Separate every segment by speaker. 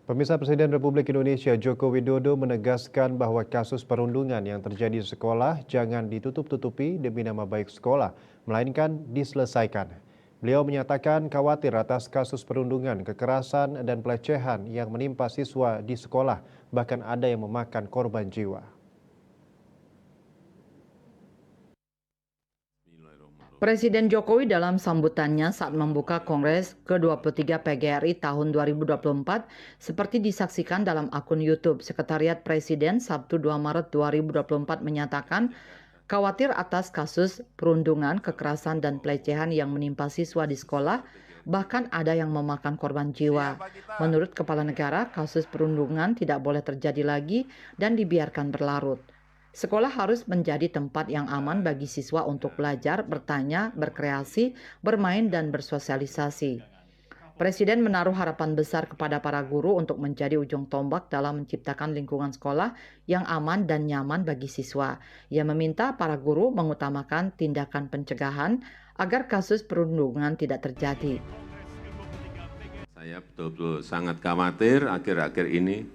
Speaker 1: Pemirsa, Presiden Republik Indonesia Joko Widodo menegaskan bahwa kasus perundungan yang terjadi di sekolah jangan ditutup-tutupi demi nama baik sekolah, melainkan diselesaikan. Beliau menyatakan khawatir atas kasus perundungan, kekerasan, dan pelecehan yang menimpa siswa di sekolah, bahkan ada yang memakan korban jiwa.
Speaker 2: Presiden Jokowi dalam sambutannya saat membuka Kongres ke-23 PGRI tahun 2024 seperti disaksikan dalam akun YouTube Sekretariat Presiden Sabtu 2 Maret 2024 menyatakan khawatir atas kasus perundungan, kekerasan, dan pelecehan yang menimpa siswa di sekolah, bahkan ada yang memakan korban jiwa. Menurut Kepala Negara, kasus perundungan tidak boleh terjadi lagi dan dibiarkan berlarut. Sekolah harus menjadi tempat yang aman bagi siswa untuk belajar, bertanya, berkreasi, bermain, dan bersosialisasi. Presiden menaruh harapan besar kepada para guru untuk menjadi ujung tombak dalam menciptakan lingkungan sekolah yang aman dan nyaman bagi siswa. Ia meminta para guru mengutamakan tindakan pencegahan agar kasus perundungan tidak terjadi.
Speaker 3: Saya betul-betul sangat khawatir akhir-akhir ini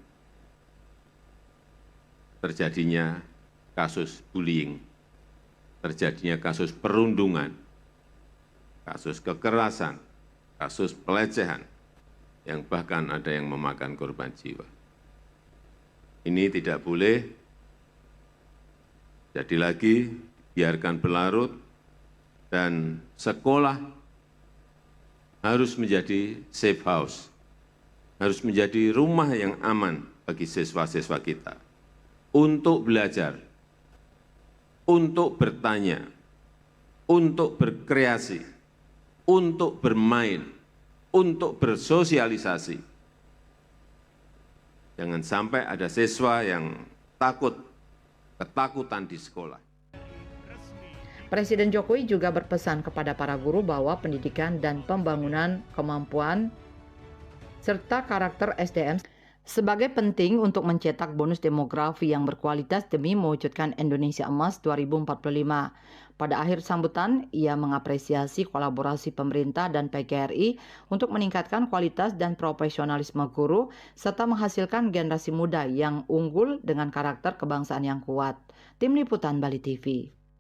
Speaker 3: terjadinya kasus bullying, terjadinya kasus perundungan, kasus kekerasan, kasus pelecehan, yang bahkan ada yang memakan korban jiwa. Ini tidak boleh jadi lagi, biarkan berlarut, dan sekolah harus menjadi safe house, harus menjadi rumah yang aman bagi siswa-siswa kita untuk belajar, untuk bertanya, untuk berkreasi, untuk bermain, untuk bersosialisasi. Jangan sampai ada siswa yang ketakutan di sekolah.
Speaker 2: Presiden Jokowi juga berpesan kepada para guru bahwa pendidikan dan pembangunan kemampuan serta karakter SDM sebagai penting untuk mencetak bonus demografi yang berkualitas demi mewujudkan Indonesia Emas 2045. Pada akhir sambutan, ia mengapresiasi kolaborasi pemerintah dan PGRI untuk meningkatkan kualitas dan profesionalisme guru, serta menghasilkan generasi muda yang unggul dengan karakter kebangsaan yang kuat. Tim Liputan Bali TV.